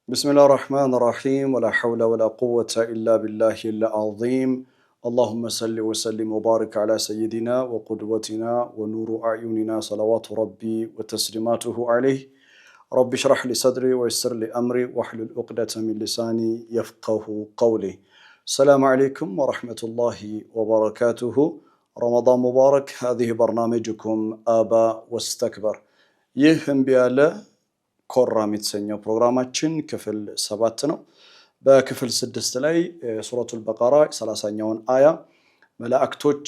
بسم الله الرحمن الرحيم ولا حول ولا قوة إلا بالله العظيم اللهم صل وسلم وبارك على سيدنا وقدوتنا ونور أعيننا صلوات ربي وتسليماته عليه رب اشرح لي صدري ويسر لي أمري واحلل عقدة من لساني يفقه قولي السلام عليكم ورحمة الله وبركاته رمضان مبارك هذه برنامجكم آبا واستكبر يهم بياله ኮራም የተሰኘው ፕሮግራማችን ክፍል 7 ነው። በክፍል 6 ላይ ሱረቱል በቀራ 30ኛውን አያ መላእክቶች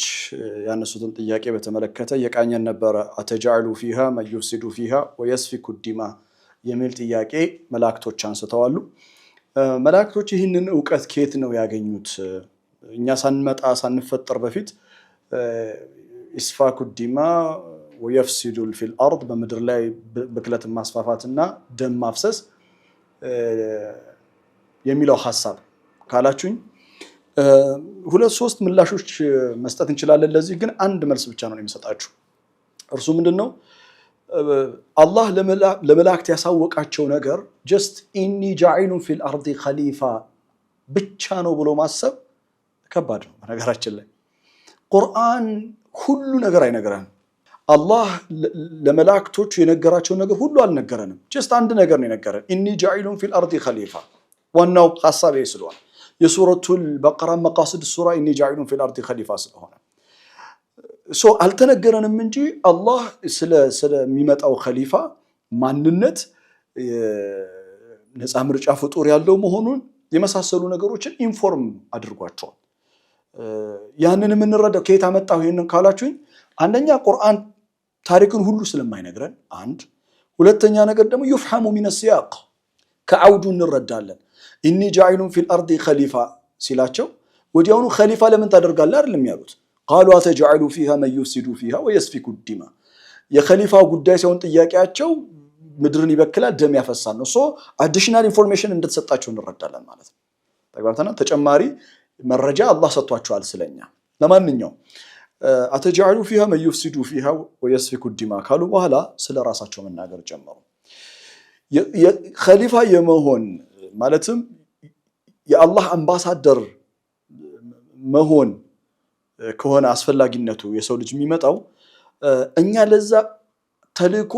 ያነሱትን ጥያቄ በተመለከተ የቃኘን ነበር። አተጃሉ ፊሃ መዩፍሲዱ ፊሃ ወየስፊኩ ዲማ የሚል ጥያቄ መላእክቶች አንስተዋል። መላእክቶች ይህንን ዕውቀት ከየት ነው ያገኙት? እኛ ሳንመጣ ሳንፈጠር በፊት ኢስፋኩ ዲማ ወየፍሲዱል ፊል አርድ በምድር ላይ ብክለት ማስፋፋትና ደም ማፍሰስ የሚለው ሐሳብ ካላችሁኝ ሁለት ሶስት ምላሾች መስጠት እንችላለን። ለዚህ ግን አንድ መልስ ብቻ ነው የሚሰጣችሁ። እርሱ ምንድነው? አላህ ለመላእክት ያሳወቃቸው ነገር ጀስት ኢኒ ጃኢሉን ፊል አርዲ ኸሊፋ ብቻ ነው ብሎ ማሰብ ከባድ ነው። በነገራችን ላይ ቁርአን ሁሉ ነገር አይነገረንም። አላህ ለመላእክቶቹ የነገራቸው ነገር ሁሉ አልነገረንም። ጀስት አንድ ነገር ነው የነገረን፣ ኢኒ ጃኢሉን ፊል አርዲ ኸሊፋ። ዋናው ሐሳብ ይሄ ስለሆነ የሱረቱል በቀራ መቃሲድ ሱራ ኢኒ ጃኢሉን ፊል አርዲ ኸሊፋ ስለሆነ አልተነገረንም እንጂ አላህ ስለሚመጣው ኸሊፋ ማንነት፣ ነፃ ምርጫ ፍጡር ያለው መሆኑን የመሳሰሉ ነገሮችን ኢንፎርም አድርጓቸዋል። ያንን የምንረዳው ከየት አመጣው ይሄንን ካላችሁኝ፣ አንደኛ ቁርአን ታሪክን ሁሉ ስለማይነግረን አንድ፣ ሁለተኛ ነገር ደግሞ ይፍሐሙ ሚነ ሲያቅ ከአውዱ እንረዳለን። ኢኒ ጃኢሉን ፊል አርዲ ኸሊፋ ሲላቸው ወዲያውኑ ኸሊፋ ለምን ታደርጋለህ አይደለም ያሉት። ቃሉ አተጃሉ ፊሃ መን ዩፍሲዱ ፊሃ ወየስፊኩ ዲማ። የኸሊፋ ጉዳይ ሲሆን ጥያቄያቸው ምድርን ይበክላል፣ ደም ያፈሳል ነው። አዲሽናል ኢንፎርሜሽን እንደተሰጣቸው እንረዳለን ማለት ነው። ተግባብተናል። ተጨማሪ መረጃ አላህ ሰጥቷቸዋል ስለኛ። ለማንኛውም አተጃሉ ፊሃ መን ዩፍሲዱ ፊሃ ወየስፊኩ ዲማ ካሉ በኋላ ስለ ራሳቸው መናገር ጀመሩ። ኸሊፋ የመሆን ማለትም የአላህ አምባሳደር መሆን ከሆነ አስፈላጊነቱ የሰው ልጅ የሚመጣው እኛ ለዛ ተልእኮ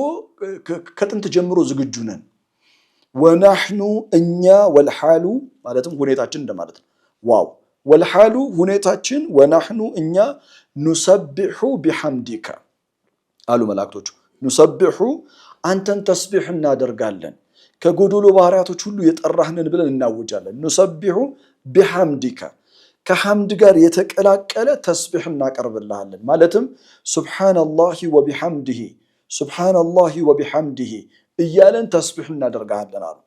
ከጥንት ጀምሮ ዝግጁ ነን። ወናህኑ እኛ ወልሓሉ ማለትም ሁኔታችን እንደማለት ነው። ዋው ወልሓሉ ሁኔታችን፣ ወናህኑ እኛ ኑሰቢሑ ቢሐምዲካ አሉ መላእክቶቹ። ኑሰቢሑ አንተን ተስቢሕ እናደርጋለን፣ ከጎዶሎ ባህሪያቶች ሁሉ የጠራህንን ብለን እናውጃለን። ኑሰቢሑ ቢሐምዲካ ከሐምድ ጋር የተቀላቀለ ተስቢሕ እናቀርብልሃለን። ማለትም ሱብሓነላሂ ወቢሐምዲሂ ሱብሓነላሂ ወቢሐምዲሂ እያለን ተስቢሕ እናደርጋለን አሉ።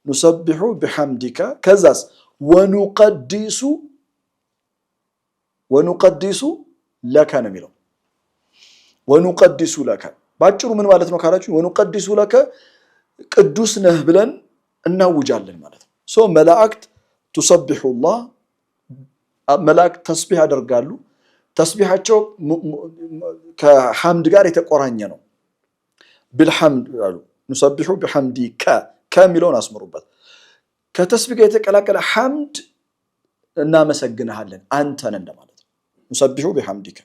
ኑሰቢሑ ቢሐምዲካ ከዛስ ወኑቀዲሱ ለከ ነው የሚለው። ወኑቀዲሱ ለከ ባጭሩ ምን ማለት ነው ካላችሁ፣ ወኑቀዲሱ ለከ ቅዱስ ነህ ብለን እናውጃለን ማለት ነው። መላእክት ቱሰቢሑላህ መላእክት ተስቢሕ ያደርጋሉ። ተስቢሓቸው ከሐምድ ጋር የተቆራኘ ነው። ቢልሐምድ አሉ። ኑሰቢሑ ቢሐምዲከ ከሚለውን አስምሩበት። ከተስቢሕ ጋር የተቀላቀለ ሐምድ እናመሰግንሃለን አንተን እንደማለት ነው። ኑሰቢሑ ቢሐምዲከ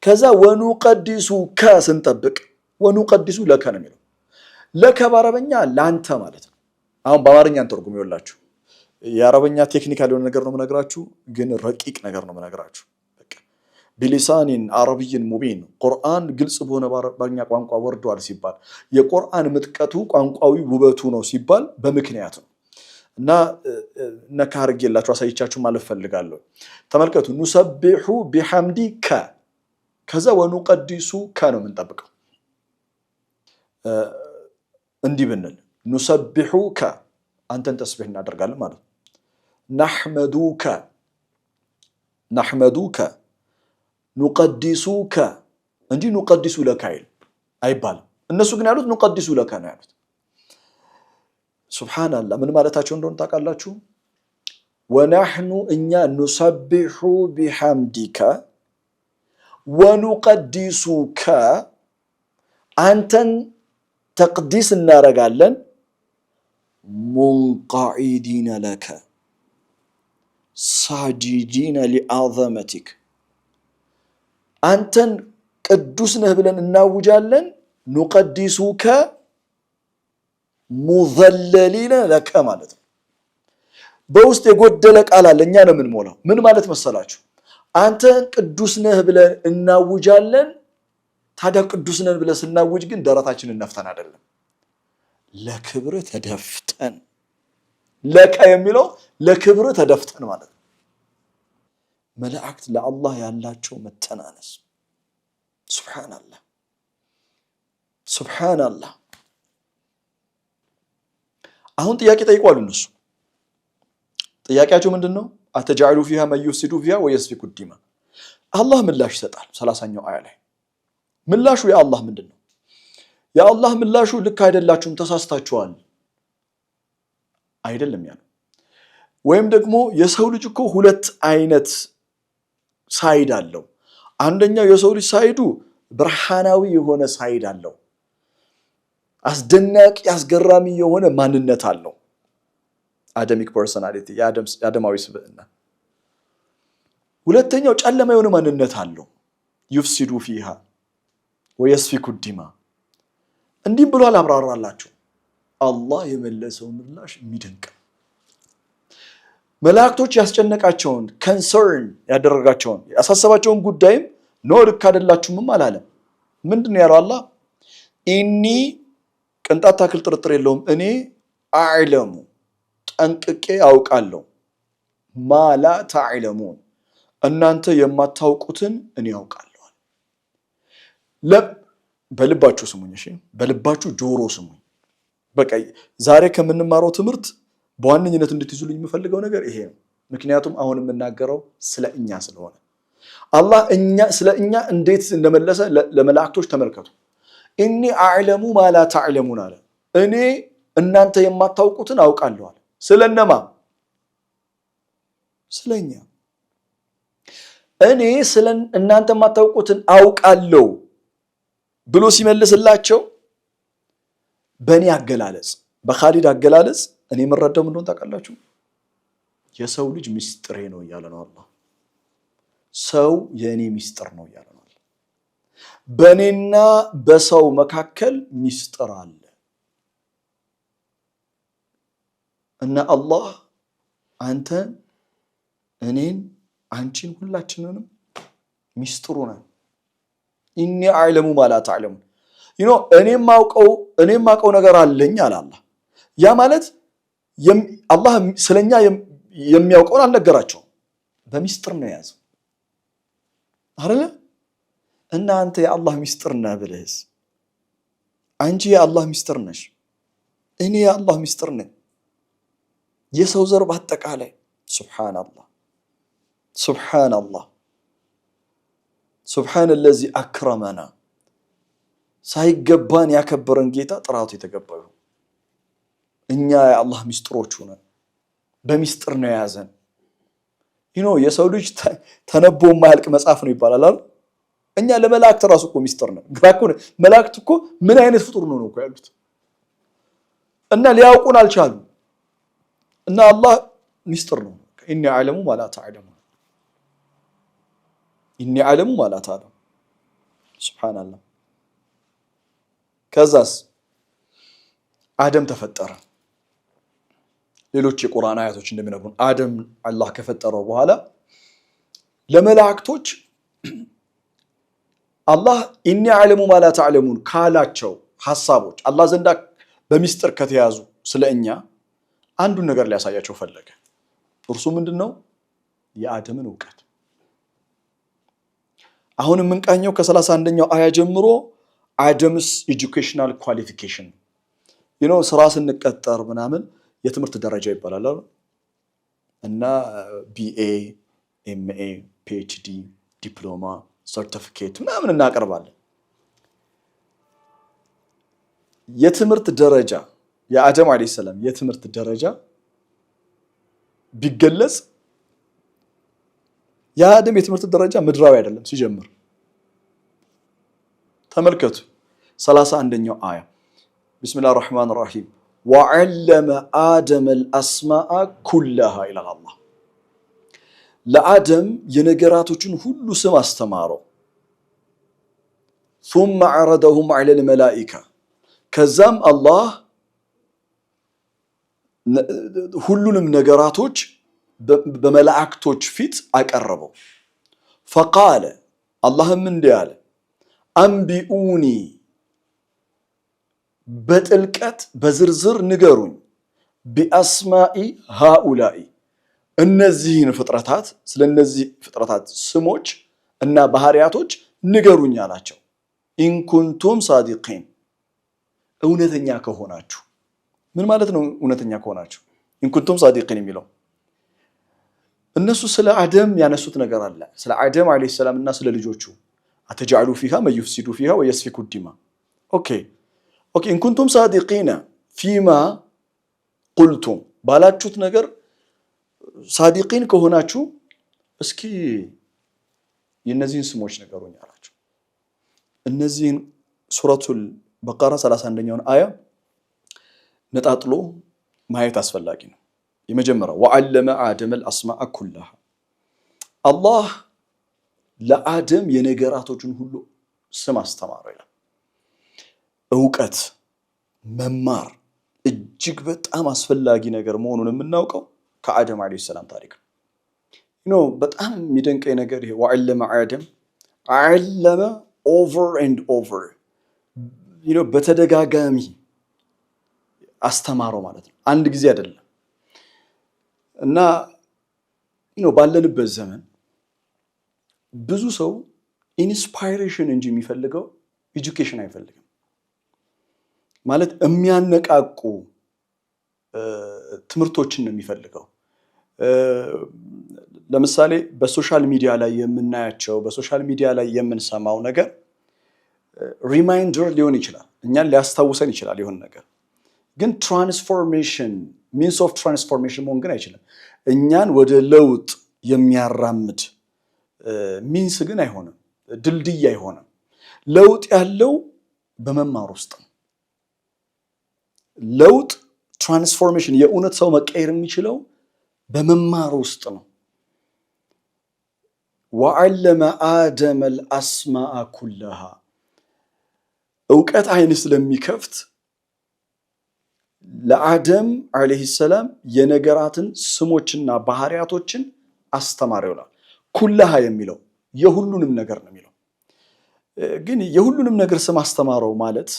ከዛ ወኑቀዲሱ ከስንጠብቅ ወኑቀዲሱ ለከ ነው የሚለው። ለከ በአረበኛ ለአንተ ማለት ነው። አሁን በአማርኛ እንተርጉም ይወላችሁ። የአረበኛ ቴክኒካል የሆነ ነገር ነው የምነግራችሁ፣ ግን ረቂቅ ነገር ነው የምነግራችሁ። በቃ ቢሊሳኒን አረብይን ሙቢን ቁርአን ግልጽ በሆነ በአረበኛ ቋንቋ ወርዷል ሲባል የቁርአን ምጥቀቱ ቋንቋዊ ውበቱ ነው ሲባል በምክንያት ነው። እና ነካ አድርጌላችሁ አሳይቻችሁ ማለት ፈልጋለሁ። ተመልከቱ። ኑሰቢሑ ቢሐምዲከ ከዛ ወኑቀዲሱ ከ ነው የምንጠብቀው። እንዲህ ብንል ኑሰቢሑከ አንተን ተስቢሕ እናደርጋለን ማለት ነው። ናሕመዱከ ኑቀዲሱከ እንጂ ኑቀዲሱ ለከ አይባልም። እነሱ ግን ያሉት ኑቀዲሱ ለከ ነው ያሉት። ሱብሓነላህ ምን ማለታቸው እንደሆነ ታውቃላችሁ? ወናሕኑ እኛ ኑሰቢሑ ቢሐምዲከ ወኑቀዲሱከ አንተን ተቅዲስ እናረጋለን ሙንቀዒዲነ ለከ ሳጂዲነ ሊዐዘመቲክ አንተን ቅዱስ ነህ ብለን እናውጃለን። ኑቀዲሱከ ሙዘለሊነ ለከ ማለት ነው። በውስጥ የጎደለ ቃል አለ፣ እኛ ነው የምንሞላው። ምን ማለት መሰላችሁ? አንተን ቅዱስ ነህ ብለን እናውጃለን። ታዲያ ቅዱስ ነን ብለን ስናውጅ ግን ደረታችንን ነፍተን አይደለም፣ ለክብር ተደፍተን። ለከ የሚለው ለክብር ተደፍተን ማለት ነው። መላእክት ለአላህ ያላቸው መተናነስ ሱብሃንአላህ ሱብሃንአላህ። አሁን ጥያቄ ጠይቋሉ እነሱ። ጥያቄያቸው ምንድን ነው? አተጃዕሉ ፊሃ መን ዩፍሲዱ ፊሃ ወየስፊኩ ዲማ። አላህ ምላሽ ይሰጣል። 30ኛው አያ ላይ ምላሹ የአላህ ምንድን ነው? የአላህ ምላሹ ልክ አይደላችሁም፣ ተሳስታችኋል አይደለም ያለው። ወይም ደግሞ የሰው ልጅ እኮ ሁለት አይነት ሳይድ አለው። አንደኛው የሰው ልጅ ሳይዱ ብርሃናዊ የሆነ ሳይድ አለው፣ አስደናቂ አስገራሚ የሆነ ማንነት አለው። አደሚክ ፐርሶናሊቲ የአደማዊ ስብዕና። ሁለተኛው ጨለማ የሆነ ማንነት አለው። ዩፍሲዱ ፊሃ ወየስፊኩ ዲማ። እንዲህም ብሎ አላብራራላቸው። አላህ የመለሰው ምላሽ የሚደንቅ መላእክቶች ያስጨነቃቸውን ኮንሰርን ያደረጋቸውን ያሳሰባቸውን ጉዳይም ኖ ልክ አይደላችሁም አላለም። ምንድን ነው ያለው አላህ? ኢኒ ቅንጣት ታክል ጥርጥር የለውም እኔ አዕለሙ ጠንቅቄ አውቃለሁ፣ ማላ ተዕለሙን እናንተ የማታውቁትን እኔ ያውቃለሁ። በልባችሁ ስሙኝ፣ እሺ፣ በልባችሁ ጆሮ ስሙኝ። በቃ ዛሬ ከምንማረው ትምህርት በዋነኝነት እንድትይዙልኝ የምፈልገው ነገር ይሄ ነው። ምክንያቱም አሁን የምናገረው ስለ እኛ ስለሆነ አላህ ስለ እኛ እንዴት እንደመለሰ ለመላእክቶች ተመልከቱ። ኢኒ አዕለሙ ማላ ተዕለሙን አለ። እኔ እናንተ የማታውቁትን አውቃለሁ አለ። ስለነማ? ስለኛ። እኔ ስለ እናንተ የማታውቁትን አውቃለሁ ብሎ ሲመልስላቸው በእኔ አገላለጽ፣ በኻሊድ አገላለጽ እኔ የምረዳው ምን እንደሆነ ታውቃላችሁ? የሰው ልጅ ሚስጥሬ ነው እያለ ነው አላህ። ሰው የእኔ ሚስጥር ነው እያለ ነው አላህ። በእኔና በሰው መካከል ሚስጥር አለ እና አላህ አንተን፣ እኔን፣ አንቺን ሁላችንንም ሚስጥሩ ነን። ኢኒ አዕለሙ ማላ ተዕለሙን እኔም ማውቀው ነገር አለኝ አለ አላህ። ያ ማለት አላህ ስለኛ የሚያውቀውን አልነገራቸውም፣ በሚስጥር ነው የያዘው አይደለ? እና አንተ የአላህ ሚስጥር ነህ ብለህስ፣ አንቺ የአላህ ሚስጥር ነሽ፣ እኔ የአላህ ሚስጥር ነኝ፣ የሰው ዘር በአጠቃላይ። ሱብሃንአላህ ሱብሃንአላህ ሱብሃነ ለዚ አክረመና። ሳይገባን ያከበረን ጌታ ጥራቱ የተገባው። እኛ የአላህ ሚስጥሮቹ ነን፣ በሚስጥር ነው የያዘን። የሰው ልጅ ተነቦ የማያልቅ መጽሐፍ ነው ይባላል አይደል? እኛ ለመላእክት ራሱ እኮ ሚስጥር ነን። ግራ እኮ መላእክት እኮ ምን አይነት ፍጡር ነው እኮ ያሉት እና ሊያውቁን አልቻሉ። እና አላህ ሚስጥር ነው። ኢኒ አዕለሙ ማላ ተዕለሙን፣ ኢኒ አዕለሙ ማላ ተዕለሙን። ሱብሃንአላህ። ከዛስ አደም ተፈጠረ። ሌሎች የቁርአን አያቶች እንደሚነግሩን አደም አላህ ከፈጠረው በኋላ ለመላእክቶች አላህ ኢኒ አዕለሙ ማላ ተዕለሙን ካላቸው ሐሳቦች አላህ ዘንዳ በሚስጥር ከተያዙ ስለኛ አንዱን ነገር ሊያሳያቸው ፈለገ። እርሱ ምንድነው? የአደምን ዕውቀት። አሁን የምንቃኘው ከ31ኛው አያ ጀምሮ አደምስ ኤጁኬሽናል ኳሊፊኬሽን ስራ ስንቀጠር ምናምን የትምህርት ደረጃ ይባላል እና ቢኤ፣ ኤምኤ፣ ፒኤችዲ፣ ዲፕሎማ፣ ሰርቲፊኬት ምናምን እናቀርባለን። የትምህርት ደረጃ የአደም አለይሂ ሰላም የትምህርት ደረጃ ቢገለጽ የአደም የትምህርት ደረጃ ምድራዊ አይደለም ሲጀምር። ተመልከቱ 31ኛው አያ ቢስሚላሂር ረህማኒር ረሂም ወዐለመ አደመል አስማአ ኩለሃ ይላል አላህ። ለአደም የነገራቶችን ሁሉ ስም አስተማረው። ثم عرضهم على الملائكة ከዛም አላህ ሁሉንም ነገራቶች በመላእክቶች ፊት አቀረበው። ፈቃለ አላህም እንዲህ አለ፣ አንቢኡኒ በጥልቀት በዝርዝር ንገሩኝ፣ ቢአስማኢ ሃኡላኢ እነዚህን ፍጥረታት ስለነዚህ ፍጥረታት ስሞች እና ባህሪያቶች ንገሩኝ አላቸው። ኢንኩንቱም ሳዲቂን እውነተኛ ከሆናችሁ። ምን ማለት ነው እውነተኛ ከሆናችሁ? ኢንኩንቱም ሳዲቂን የሚለው እነሱ ስለ አደም ያነሱት ነገር አለ። ስለ አደም አለይሂ ሰላም እና ስለ ልጆቹ አተጃሉ ፊሃ መዩፍሲዱ ፊሃ ወየስፊኩ ዲማ። ኦኬ ኢንኩንቱም ሳዲቂን ፊማ ቁልቱም ባላችሁት ነገር ሳዲቂን ከሆናችሁ እስኪ የነዚህን ስሞች ንገሩኝ አላቸው። እነዚህን ሱረቱል በቀራ 31ኛውን አያ ነጣጥሎ ማየት አስፈላጊ ነው። የመጀመሪያው ወዐለመ አደመል አስማአ ኩለሃ አላህ ለአደም የነገራቶችን ሁሉ ስም አስተማረው ይላል። እውቀት መማር እጅግ በጣም አስፈላጊ ነገር መሆኑን የምናውቀው ከአደም አለይሂ ሰላም ታሪክ ነው። በጣም የሚደንቀኝ ነገር ይሄ ወዐለመ አደም ዐለመ ኦቨር ኤንድ ኦቨር በተደጋጋሚ አስተማረው ማለት ነው። አንድ ጊዜ አይደለም። እና ባለንበት ዘመን ብዙ ሰው ኢንስፓይሬሽን እንጂ የሚፈልገው ኤጁኬሽን አይፈልግም። ማለት የሚያነቃቁ ትምህርቶችን ነው የሚፈልገው። ለምሳሌ በሶሻል ሚዲያ ላይ የምናያቸው በሶሻል ሚዲያ ላይ የምንሰማው ነገር ሪማይንደር ሊሆን ይችላል፣ እኛን ሊያስታውሰን ይችላል የሆነ ነገር። ግን ትራንስፎርሜሽን ሚንስ ኦፍ ትራንስፎርሜሽን መሆን ግን አይችልም። እኛን ወደ ለውጥ የሚያራምድ ሚንስ ግን አይሆንም፣ ድልድይ አይሆንም። ለውጥ ያለው በመማር ውስጥ ነው። ለውጥ ትራንስፎርሜሽን የእውነት ሰው መቀየር የሚችለው በመማር ውስጥ ነው። ወዐለመ አደመል አስማአ ኩለሃ እውቀት አይን ስለሚከፍት ለአደም አለይሂ ሰላም የነገራትን ስሞችና ባህሪያቶችን አስተማረው ይላል። ኩለሃ የሚለው የሁሉንም ነገር ነው የሚለው። ግን የሁሉንም ነገር ስም አስተማረው ማለት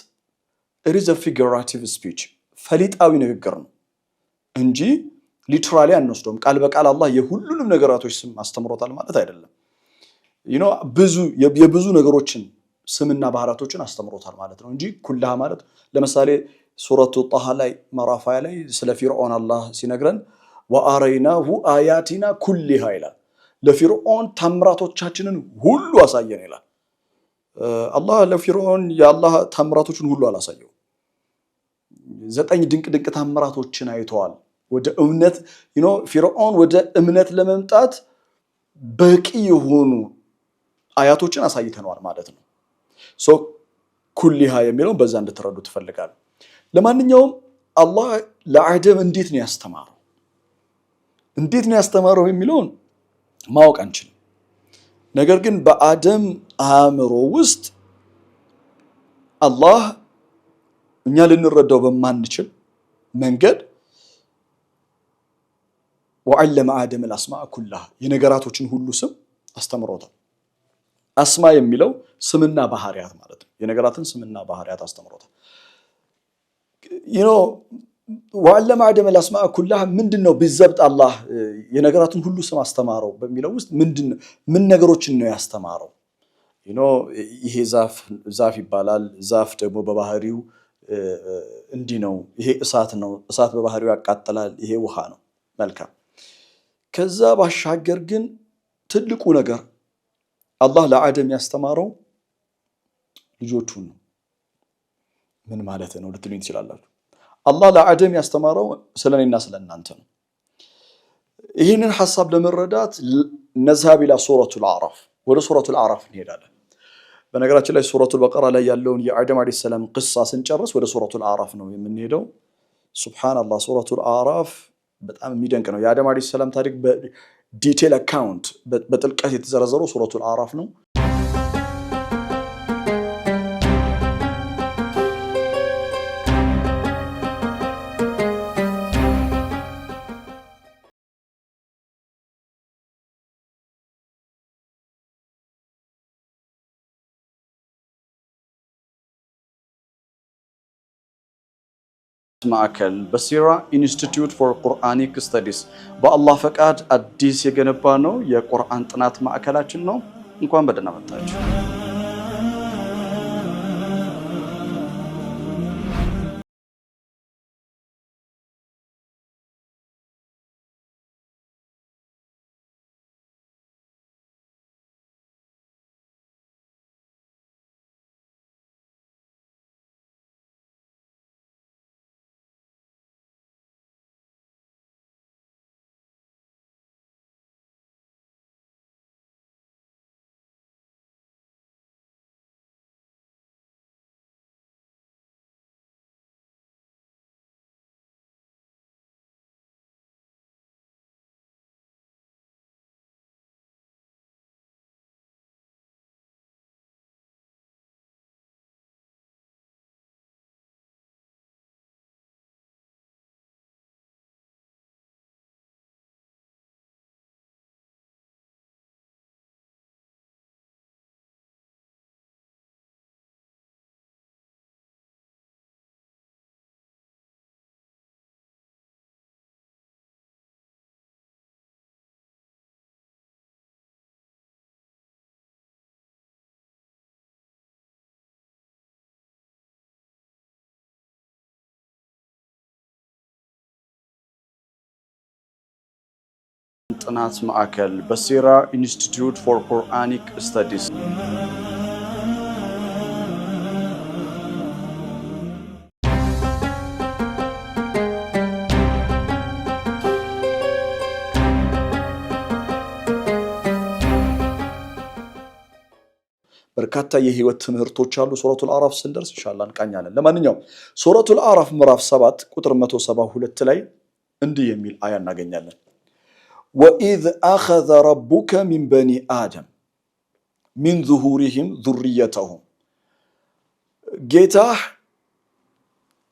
it is a figurative speech ፈሊጣዊ ንግግር ነው እንጂ ሊትራሊ አንወስደውም። ቃል በቃል አላህ የሁሉንም ነገራቶች ስም አስተምሮታል ማለት አይደለም። የብዙ ነገሮችን ስምና ባህሪያቶችን አስተምሮታል ማለት ነው እንጂ ኩለሃ ማለት ለምሳሌ ሱረቱ ጣሃ ላይ ምዕራፍ 20 ላይ ስለ ፊርዖን አላህ ሲነግረን ወአረይናሁ አያቲና ኩሊሃ ይላል። ለፊርዖን ታምራቶቻችንን ሁሉ አሳየን ይላል። አላህ ለፊርዖን የአላህ ታምራቶችን ሁሉ አላሳየው። 9 ድንቅ ታምራቶችን አይተዋል። ወደ እምነት ፊርዖን ወደ እምነት ለመምጣት በቂ የሆኑ አያቶችን አሳይተነዋል ማለት ነው። ኩሊሃ የሚለውን በዛ እንድትረዱ ትፈልጋለሁ። ለማንኛውም አላህ ለአደም እንዴት ነው ያስተማረው የሚለውን ማወቅ አንችልም። ነገር ግን በአደም አእምሮ ውስጥ አላህ እኛ ልንረዳው በማንችል መንገድ ወዐለመ አደመል አስማአ ኩለሃ የነገራቶችን ሁሉ ስም አስተምሮታል። አስማ የሚለው ስምና ባህሪያት ማለት ነው። የነገራትን ስምና ባህሪያት አስተምሮታል። ወዐለመ አደመል አስማአ ኩለሃ ምንድነው ቢዘብጥ አላህ የነገራትን ሁሉ ስም አስተማረው በሚለው ውስጥ ምን ነገሮችን ነው ያስተማረው? ይሄ ዛፍ ይባላል። ዛፍ ደግሞ በባህሪው እንዲህ ነው። ይሄ እሳት ነው። እሳት በባህሪው ያቃጥላል። ይሄ ውሃ ነው። መልካም። ከዛ ባሻገር ግን ትልቁ ነገር አላህ ለአደም ያስተማረው ልጆቹን ነው። ምን ማለት ነው ልትሉኝ ትችላላችሁ። አላህ ለአደም ያስተማረው ስለኔና ስለናንተ ነው። ይህንን ሐሳብ ለመረዳት ነዝሀብ ኢላ ሱረቱል አዕራፍ ወደ ሱረቱል አዕራፍ እንሄዳለን። በነገራችን ላይ ሱረቱል በቀራ ላይ ያለውን የአደም አለይሂ ሰላም ቅሳ ስንጨርስ ወደ ሱረቱል አዕራፍ ነው የምንሄደው። ሱብሃንአላህ ሱረቱል አዕራፍ በጣም የሚደንቅ ነው። የአደም አለይሂ ሰላም ታሪክ በዲቴል አካውንት በጥልቀት የተዘረዘረው ሱረቱል አዕራፍ ነው። ማዕከል በሲራ ኢንስቲትዩት ፎር ቁርአኒክ ስተዲስ በአላህ ፈቃድ አዲስ የገነባ ነው የቁርአን ጥናት ማዕከላችን ነው። እንኳን በደህና መጣችሁ። ጥናት ማዕከል በሲራ ኢንስቲትዩት ፎር ቁርአኒክ ስተዲስ በርካታ የህይወት ትምህርቶች አሉ። ሱረቱል አዕራፍ ስንደርስ ኢንሻአላህ እንቃኛለን። ለማንኛውም ሱረቱል አዕራፍ ምዕራፍ 7 ቁጥር 172 ላይ እንዲህ የሚል አያ እናገኛለን። ወኢዝ አኸዘ ረቡከ ሚን በኒ አደም ሚን ዙሁሪሂም ዙርየተሁም ጌታህ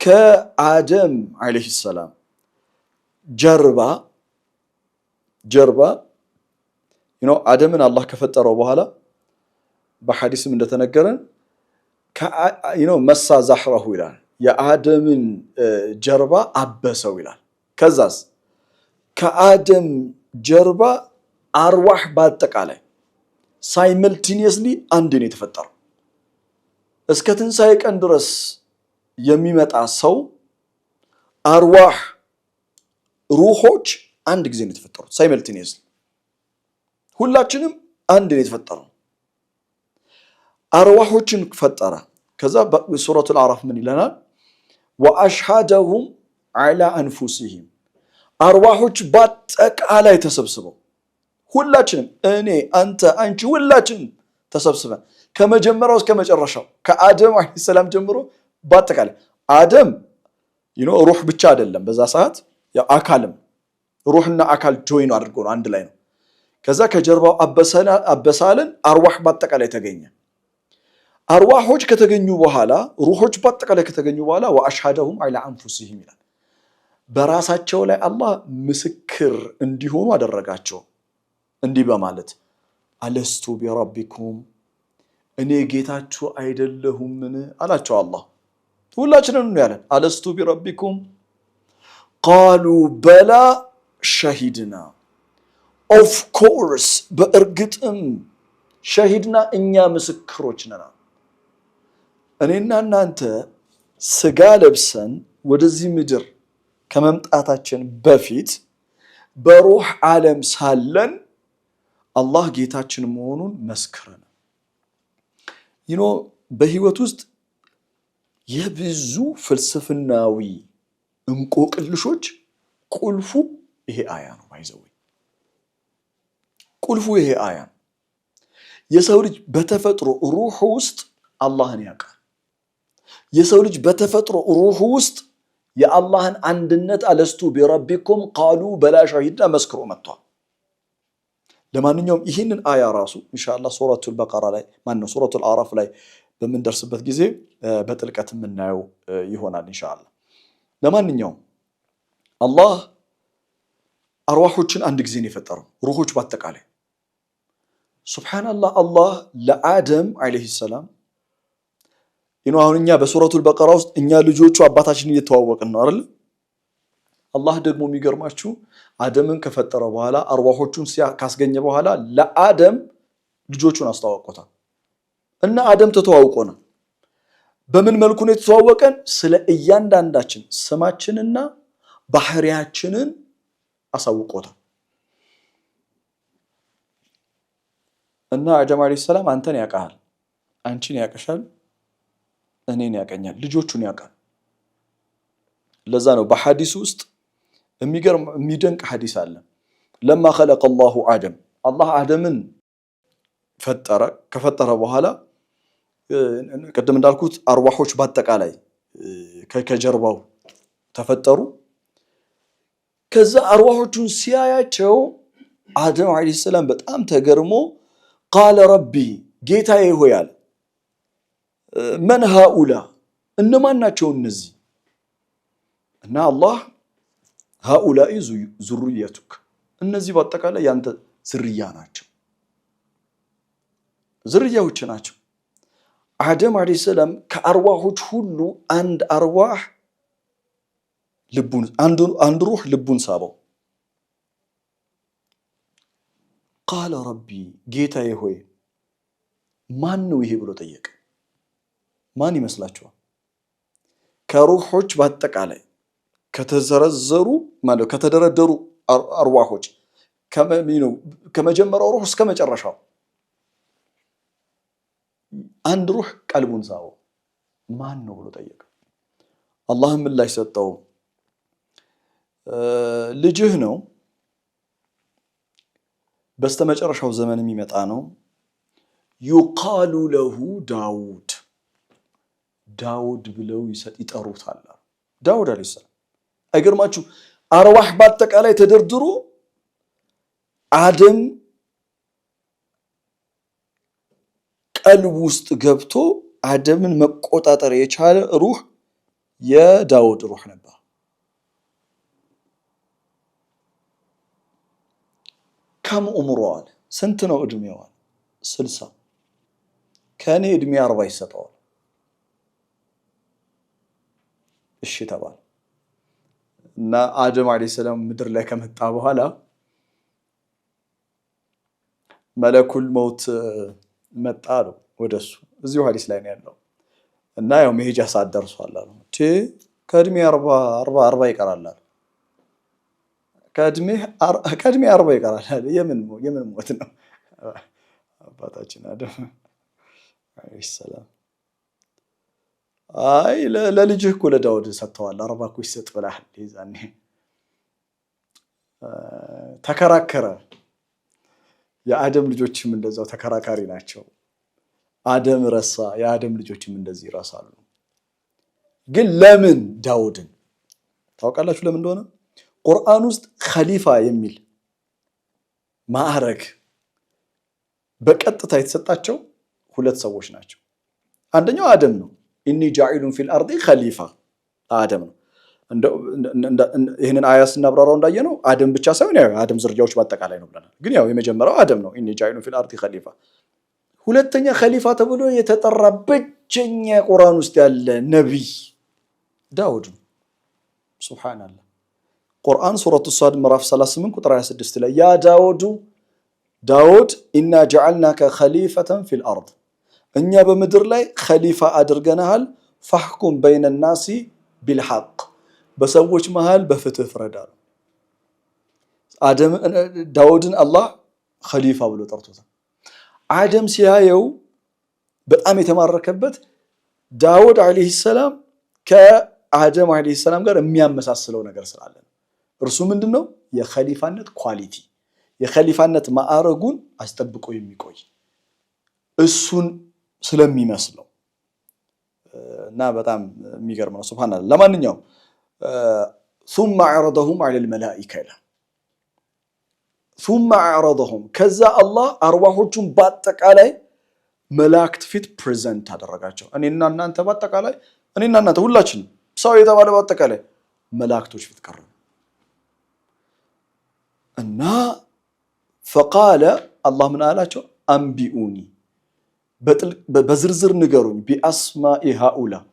ከአደም ዓለይሂ ሰላም ጀርባ አደምን አላህ ከፈጠረው በኋላ በሐዲስም እንደተነገረን መሳ ዛህረሁ ይላል። የአደምን ጀርባ አበሰው ይላል። ከዛስ ከአደም ጀርባ አርዋህ በአጠቃላይ ሳይመልቲኒየስሊ አንድ ነው የተፈጠረው። እስከ ትንሣኤ ቀን ድረስ የሚመጣ ሰው አርዋህ ሩሆች አንድ ጊዜ ነው የተፈጠሩት። ሳይመልቲኒየስሊ ሁላችንም አንድ ነው የተፈጠረው። አርዋሆችን ፈጠረ። ከዛ በሱረቱል አዕራፍ ምን ይለናል? ወአሽሃደሁም ዐላ አንፉሲሂም አርዋሆች በአጠቃላይ ተሰብስበው ሁላችንም እኔ፣ አንተ፣ አንቺ ሁላችንም ተሰብስበን ከመጀመሪያው እስከ መጨረሻው ከአደም አለይሂ ሰላም ጀምሮ በአጠቃላይ አደም ሩህ ብቻ አይደለም በዛ ሰዓት አካልም ሩህና አካል ጆይን አድርጎ ነው አንድ ላይ ነው። ከዛ ከጀርባው አበሳልን አርዋህ በአጠቃላይ ተገኘ። አርዋሆች ከተገኙ በኋላ ሩሆች በአጠቃላይ ከተገኙ በኋላ ወአሽሃደሁም ዐላ አንፉሲሂም ይላል። በራሳቸው ላይ አላህ ምስክር እንዲሆኑ አደረጋቸው እንዲህ በማለት አለስቱ ቢረቢኩም እኔ ጌታችሁ አይደለሁምን አላቸው። አላህ ሁላችንም ነው ያለን አለስቱ ቢረቢኩም ቃሉ በላ ሸሂድና ኦፍ ኮርስ በእርግጥም ሸሂድና እኛ ምስክሮች ነን። እኔና እናንተ ስጋ ለብሰን ወደዚህ ምድር ከመምጣታችን በፊት በሩህ ዓለም ሳለን አላህ ጌታችን መሆኑን መስክረን በህይወት ውስጥ የብዙ ፍልስፍናዊ እንቆቅልሾች ቁልፉ ይሄ አያ ነው። ባይዘው ቁልፉ ይሄ አያ ነው። የሰው ልጅ በተፈጥሮ ሩህ ውስጥ አላህን ያውቃል። የሰው ልጅ በተፈጥሮ ሩህ ውስጥ የአላህን አንድነት አለስቱ ቢረቢኩም ቃሉ በላ ሸሂድና መስክሮ መጥቷል። ለማንኛውም ይህንን አያ ራሱ ኢንሻአላህ ሱረቱል በቀራ ላይ ሱረቱል አዕራፍ ላይ በምንደርስበት ጊዜ በጥልቀት የምናየው ይሆናል ኢንሻአላህ። ለማንኛውም አላህ አርዋሖችን አንድ ጊዜ ነው የፈጠረው፣ ሩሆች በአጠቃላይ ሱብሃንአላህ። አላህ ለአደም አለይሂ ሰላም አሁን እኛ በሱረቱል በቀራ ውስጥ እኛ ልጆቹ አባታችን እየተዋወቅን ነው አይደል? አላህ ደግሞ የሚገርማችሁ አደምን ከፈጠረ በኋላ አርዋሖቹን ካስገኘ በኋላ ለአደም ልጆቹን አስተዋወቁታል። እና አደም ተተዋውቆናል። በምን መልኩ ነው የተተዋወቀን? ስለ እያንዳንዳችን ስማችንና ባህሪያችንን አሳውቆታል። እና አደም አለይሂ ሰላም አንተን ያውቃል፣ አንቺን ያውቅሻል፣ እኔን ያውቀኛል፣ ልጆቹን ያውቃል። ለዛ ነው በሐዲስ ውስጥ የሚገርም የሚደንቅ ሐዲስ አለ። ለማ خلق الله አደም አላህ አደምን ፈጠረ። ከፈጠረ በኋላ ቅድም እንዳልኩት አርዋሖች በአጠቃላይ ከጀርባው ተፈጠሩ። ከዛ አርዋሖቹን ሲያያቸው አደም አለይሂ ሰላም በጣም ተገርሞ ቃለ ረቢ ጌታዬ ሆይ አለ፣ መን ሃኡላ እነማን ናቸው እነዚህ? እና አላህ ሃኡላኢ ዙርየቱክ እነዚህ በአጠቃላይ ያንተ ዝርያ ናቸው፣ ዝርያዎች ናቸው። አደም አለይሂ ሰላም ከአርዋሖች ሁሉ አንድ አርዋህ ልቡን አንድ ሩህ ልቡን ሳበው። ቃለ ረቢ ጌታዬ ሆይ ማን ነው ይሄ ብሎ ጠየቀ። ማን ይመስላችኋል? ከሩሖች በአጠቃላይ ከተዘረዘሩ ማለት ከተደረደሩ አርዋሖች ከመጀመሪያው ሩህ እስከ መጨረሻው አንድ ሩህ ቀልቡን ሳበው። ማን ነው ብሎ ጠየቀ። አላህም ምላሽ ሰጠው፣ ልጅህ ነው፣ በስተመጨረሻው ዘመን የሚመጣ ነው። ዩቃሉ ለሁ ዳውድ ዳውድ ብለው ይጠሩታል። ዳውድ አለይሂ ሰላም አይገርማችሁ? አርዋህ በአጠቃላይ ተደርድሮ አደም ቀልብ ውስጥ ገብቶ አደምን መቆጣጠር የቻለ ሩህ የዳውድ ሩህ ነበር። ከም ዑምሩዋል ስንት ነው እድሜዋል? 60 ከኔ እድሜ 40 ይሰጠዋል። እሺ ተባለ እና አደም አለይሂ ሰላም ምድር ላይ ከመጣ በኋላ መለኩል መውት መጣ ነው ወደሱ። እዚሁ ሐዲስ ላይ ነው ያለው። እና ያው መሄጃ ሰዓት ደርሷል አሉ። ከእድሜ 40 ይቀራል አሉ። ከእድሜ 40 ይቀራል። የምን ሞት ነው? አባታችን አደም አለይሂ ሰላም አይ ለልጅህ እኮ ለዳውድ ሰጥተዋል፣ 40 እኮ ይሰጥ ብለሃል። ይዛኔ ተከራከረ። የአደም ልጆችም እንደዛው ተከራካሪ ናቸው። አደም ረሳ፣ የአደም ልጆችም እንደዚህ ይረሳሉ። ግን ለምን ዳውድን ታውቃላችሁ? ለምን እንደሆነ ቁርአን ውስጥ ኸሊፋ የሚል ማዕረግ በቀጥታ የተሰጣቸው ሁለት ሰዎች ናቸው። አንደኛው አደም ነው። ኢኒ ጃኢሉን ፊል አርዲ ኸሊፋ አደም ነው። ይህንን አያ ስናብራራው እንዳየነው አደም ብቻ ሳይሆን ያው አደም ዝርያዎች በአጠቃላይ ነው ብለናል። ግን ያው የመጀመሪያው አደም ነው። ኢኒ ጃኢሉን ፊል አርዲ ኸሊፋ። ሁለተኛ ኸሊፋ ተብሎ የተጠራ ብቸኛ ቁርአን ውስጥ ያለ ነቢይ ዳውድ ነው። ሱብሃንአላህ። ቁርአን ሱረቱ ሷድ ምዕራፍ 38 ቁጥር 26 ላይ ያ ዳውድ ኢና ጀዐልናከ ኸሊፈተን ፊል አርድ እኛ በምድር ላይ ኸሊፋ አድርገናል። ፈሕኩም በይነ ናሲ ቢልሐቅ በሰዎች መሃል በፍትህ ፍረዳ። ዳውድን አላህ ኸሊፋ ብሎ ጠርቶታል። አደም ሲያየው በጣም የተማረከበት ዳውድ አለይሂ ሰላም ከአደም አለይሂ ሰላም ጋር የሚያመሳስለው ነገር ስላለ እርሱ ምንድነው? የኸሊፋነት ኳሊቲ የኸሊፋነት ማዕረጉን አስጠብቆ የሚቆይ እሱን ስለሚመስለው እና በጣም የሚገርም ነው። ሱብሃንአላህ። ለማንኛውም ثم عرضهم على الملائكة ثم عرضهم ከዛ አላህ አርዋሆቹን በአጠቃላይ መላእክት ፊት ፕሬዘንት አደረጋቸው እኔና እናንተ በአጠቃላይ እኔና እናንተ ሁላችን ሰው የተባለ በአጠቃላይ መላእክቶች ፊት ቀረቡ እና فقال الله من አላቸው አንቢኡኒ በዝርዝር ንገሩኝ بأسماء هؤلاء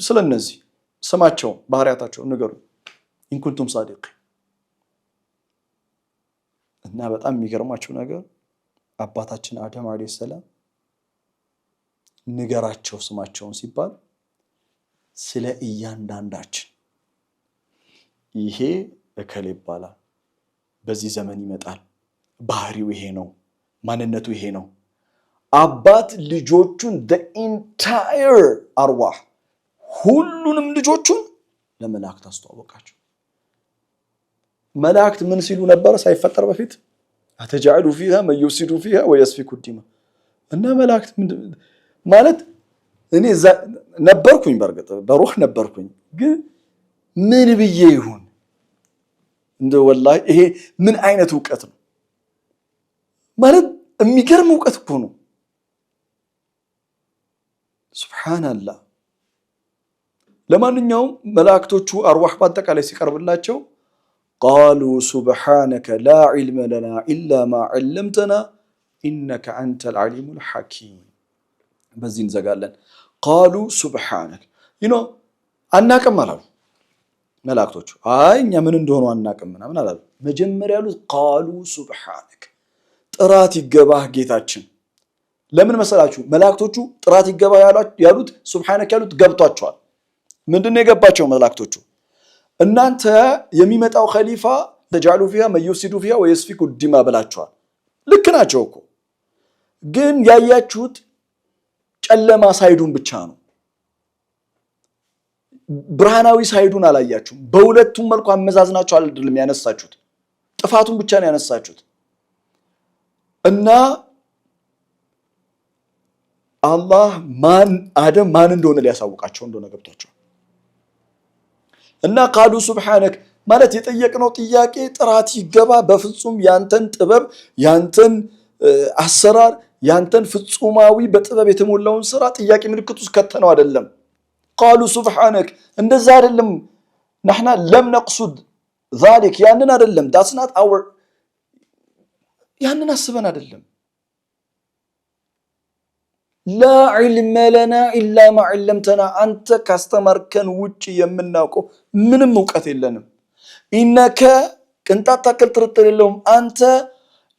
ስለነዚህ ስማቸው ባህሪያታቸው ንገሩኝ إن كنتم صادقين እና በጣም የሚገርማችሁ ነገር አባታችን አደም አለይሂ ሰላም ንገራቸው ስማቸውን ሲባል ስለ እያንዳንዳችን ይሄ እከሌ ይባላል በዚህ ዘመን ይመጣል ባህሪው ይሄ ነው ማንነቱ ይሄ ነው አባት ልጆቹን the entire አርዋህ ሁሉንም ልጆቹን ለመላእክት አስተዋወቃቸው መላእክት ምን ሲሉ ነበር ሳይፈጠር በፊት አተጃሉ فيها من يفسد فيها ويسفك الدماء እና መላእክት ማለት እኔ ነበርኩኝ በርግጥ በሩህ ነበርኩኝ ግን ምን ብዬ ይሁን እንደ ወላሂ ይሄ ምን አይነት ዕውቀት ነው ማለት የሚገርም ዕውቀት እኮ ነው ሱብሃንአላህ ለማንኛውም መላእክቶቹ አርዋህ በአጠቃላይ ሲቀርብላቸው قالوا سبحانك لا علم لنا إلا ما علمتنا إنك أنت العليم الحكيم بزين زقالن قالوا سبحانك አናቀም አላሉ መላእክቶቹ እኛ ምን እንደሆኑ አናቀም ምናምን አላሉ መጀመሪያ ያሉት قالوا سبحانك ጥራት ይገባህ ጌታችን ለምን መሰላችሁ መላእክቶቹ ጥራት ይገባህ ያሉት سبحانك ያሉት ገብቷቸዋል ምንድነው የገባቸው መላእክቶቹ እናንተ የሚመጣው ኸሊፋ ተጃሉ فيها من يفسد فيها ويسفك الدماء ብላችኋል ልክ ናቸው እኮ ግን ያያችሁት ጨለማ ሳይዱን ብቻ ነው ብርሃናዊ ሳይዱን አላያችሁም በሁለቱም መልኩ አመዛዝናችሁ አይደለም ያነሳችሁት ጥፋቱን ብቻ ነው ያነሳችሁት እና አላህ አደም ማን እንደሆነ ሊያሳውቃቸው እንደሆነ ገብቷቸው እና ቃሉ ሱብሃንክ ማለት የጠየቅነው ጥያቄ ጥራት ይገባ በፍጹም ያንተን ጥበብ ያንተን አሰራር ያንተን ፍጹማዊ በጥበብ የተሞላውን ስራ ጥያቄ ምልክት ውስጥ ከተነው አይደለም ቃሉ ሱብሃንክ እንደዛ አይደለም نحن لم نقصد ذلك ያንን አይደለም that's not our ያንን አስበን አይደለም لا علم لنا إلا ما علمتنا أنت كاستمركن وجه يمناكو منم ዕውቀት የለንም إنك كنت تاكل ترتل لهم أنت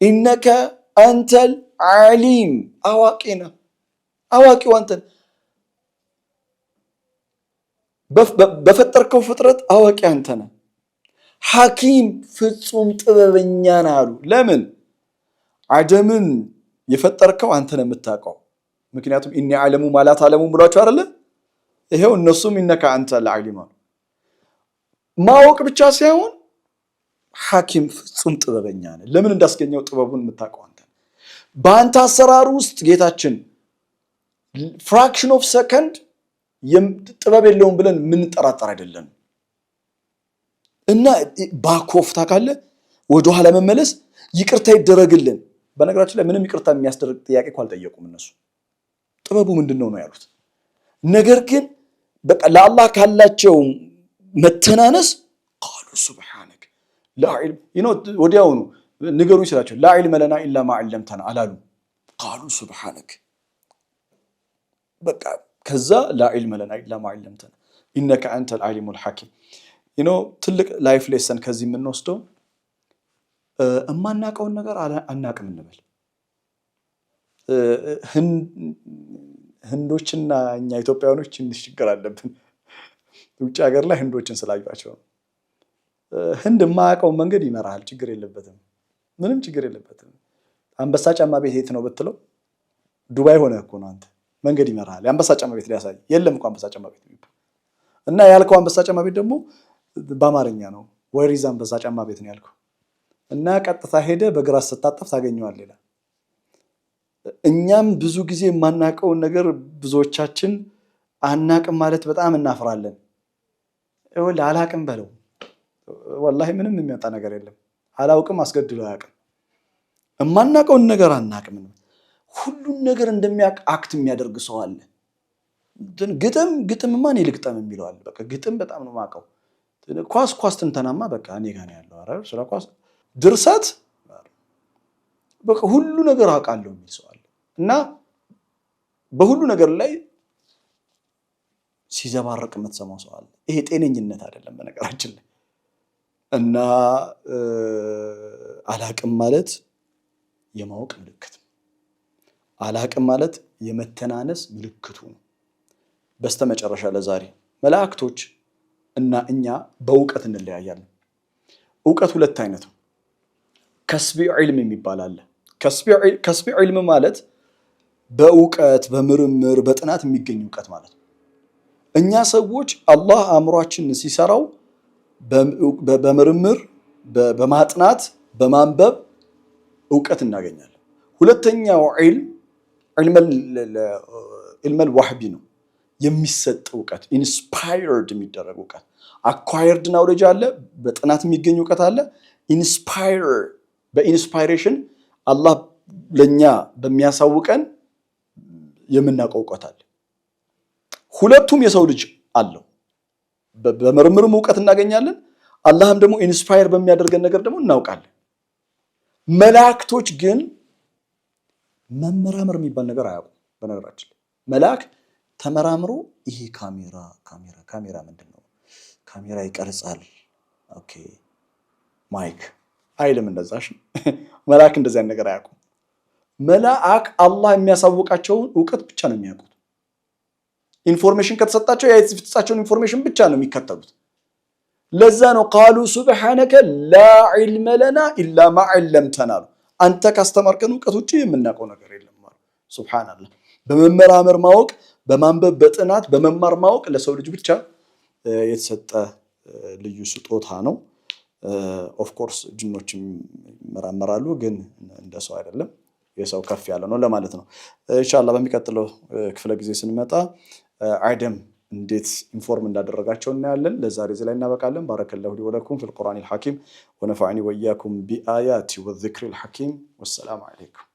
إنك أنت العليم أواقينا أواقي وأنت بفتركو فترة أواقي أنتنا حكيم ፍጹም ጥበበኛ አሉ ለምን አደምን የፈጠርከው አንተ ነህ የምታውቀው ምክንያቱም ኢኒ ዓለሙ ማላት ዓለሙ ብሏቸው አይደለ ይሄው እነሱም ኢነካ አንተ ለዓሊማ ማወቅ ብቻ ሳይሆን ሐኪም ፍጹም ጥበበኛ ነህ ለምን እንዳስገኘው ጥበቡን የምታውቀው አንተ በአንተ አሰራር ውስጥ ጌታችን ፍራክሽን ኦፍ ሰከንድ ጥበብ የለውም ብለን ምን ተጠራጠር አይደለም እና ባኮፍታ ካለ ወደ ኋላ መመለስ ይቅርታ ይደረግልን በነገራችን ላይ ምንም ይቅርታ የሚያስደርግ ጥያቄ እንኳን አልጠየቁም እነሱ ጥበቡ ምንድነው ነው ያሉት ነገር ግን በቃ ለአላህ ካላቸው መተናነስ قالوا سبحانك لا علم ወዲያውኑ ንገሩ ይችላልቸው لا علم لنا الا ما علمتنا አላሉ قالوا سبحانك በቃ ከዛ لا علم لنا الا ما علمتنا انك انت العليم الحكيم ትልቅ ላይፍ ሌሰን ከዚህ የምንወስደው እማናቀውን ነገር አናቅም እንበል ህንዶችና እኛ ኢትዮጵያውያኖች ትንሽ ችግር አለብን ውጭ ሀገር ላይ ህንዶችን ስላዩአቸው ህንድ የማያውቀው መንገድ ይመራል ችግር የለበትም ምንም ችግር የለበትም አንበሳ ጫማ ቤት የት ነው ብትለው ዱባይ ሆነ እኮ ነው አንተ መንገድ ይመራል አንበሳ ጫማ ቤት ሊያሳይ የለም እኮ አንበሳ ጫማ ቤት እና ያልከው አንበሳ ጫማ ቤት ደግሞ በአማርኛ ነው ወሪዛ አንበሳ ጫማ ቤት ነው ያልከው እና ቀጥታ ሄደ በግራስ ተጣጣፍ ታገኘዋለህ ይላል እኛም ብዙ ጊዜ የማናቀው ነገር ብዙዎቻችን አናቅም ማለት በጣም እናፍራለን። ወላ አላቅም በለው ወላሂ ምንም የሚያጣ ነገር የለም። አላውቅም አስገድሎ አያውቅም። እማናቀውን ነገር አናቅም። ሁሉን ነገር እንደሚያውቅ አክት የሚያደርግ ሰው አለ። ግጥም ማን ይልግጠም የሚለው አለ። በቃ ግጥም በጣም ነው የማውቀው። ኳስ ትንተናማ በቃ እኔ ጋር ነው ያለው። አረ ስለ ኳስ ድርሰት በቃ ሁሉ ነገር አውቃለሁ የሚል ሰው አለ። እና በሁሉ ነገር ላይ ሲዘባረቅ የምትሰማው ሰው አለ። ይሄ ጤነኝነት አይደለም በነገራችን ላይ። እና አላቅም ማለት የማወቅ ምልክት ነው። አላቅም ማለት የመተናነስ ምልክቱ ነው። በስተመጨረሻ ለዛሬ መላእክቶች እና እኛ በእውቀት እንለያያለን። እውቀት ሁለት አይነት ነው። ከስቢ ዒልም የሚባል አለ። ከስቢ ዒልም ማለት በእውቀት በምርምር በጥናት የሚገኝ እውቀት ማለት ነው። እኛ ሰዎች አላህ አእምሯችንን ሲሰራው በምርምር በማጥናት በማንበብ እውቀት እናገኛለን። ሁለተኛው ዒልመል ዋህቢ ነው፣ የሚሰጥ እውቀት፣ ኢንስፓየርድ የሚደረግ እውቀት። አኳየርድ ናውሌጅ አለ፣ በጥናት የሚገኝ እውቀት አለ። በኢንስፓይሬሽን አላህ ለኛ በሚያሳውቀን የምናውቀው እውቀት አለ። ሁለቱም የሰው ልጅ አለው። በምርምርም እውቀት እናገኛለን፣ አላህም ደግሞ ኢንስፓየር በሚያደርገን ነገር ደግሞ እናውቃለን። መላእክቶች ግን መመራመር የሚባል ነገር አያውቁም። በነገራችን ላይ መልአክ ተመራምሮ ይሄ ካሜራ ምንድን ነው? ካሜራ ይቀርጻል፣ ኦኬ ማይክ አይልም። እንደዛሽ መልአክ እንደዚያ ነገር አያውቁም። መልአክ አላህ የሚያሳውቃቸውን እውቀት ብቻ ነው የሚያውቁት። ኢንፎርሜሽን ከተሰጣቸው ያ የተሰጣቸውን ኢንፎርሜሽን ብቻ ነው የሚከተሉት። ለዛ ነው ቃሉ ሱብሓነከ ላ ዒልመ ለና ኢላ ማ ዐለምተና አሉ። አንተ ካስተማርከን እውቀት ውጪ የምናውቀው ነገር የለም አሉ። ሱብሓነላህ። በመመራመር ማወቅ፣ በማንበብ በጥናት በመማር ማወቅ ለሰው ልጅ ብቻ የተሰጠ ልዩ ስጦታ ነው። ኦፍኮርስ ጅኖችም ይመራመራሉ፣ ግን እንደ ሰው አይደለም። የሰው ከፍ ያለ ነው ለማለት ነው። ኢንሻአላህ በሚቀጥለው ክፍለ ጊዜ ስንመጣ አደም እንዴት ኢንፎርም እንዳደረጋቸው እናያለን። ለዛሬ እዚህ ላይ እናበቃለን። ባረከላሁ ሊ ወለኩም ፊል ቁርአኒል ሐኪም ወነፈዐኒ ወኢያኩም ቢአያቲ ወዚክሪል ሐኪም። ወሰላሙ ዐለይኩም።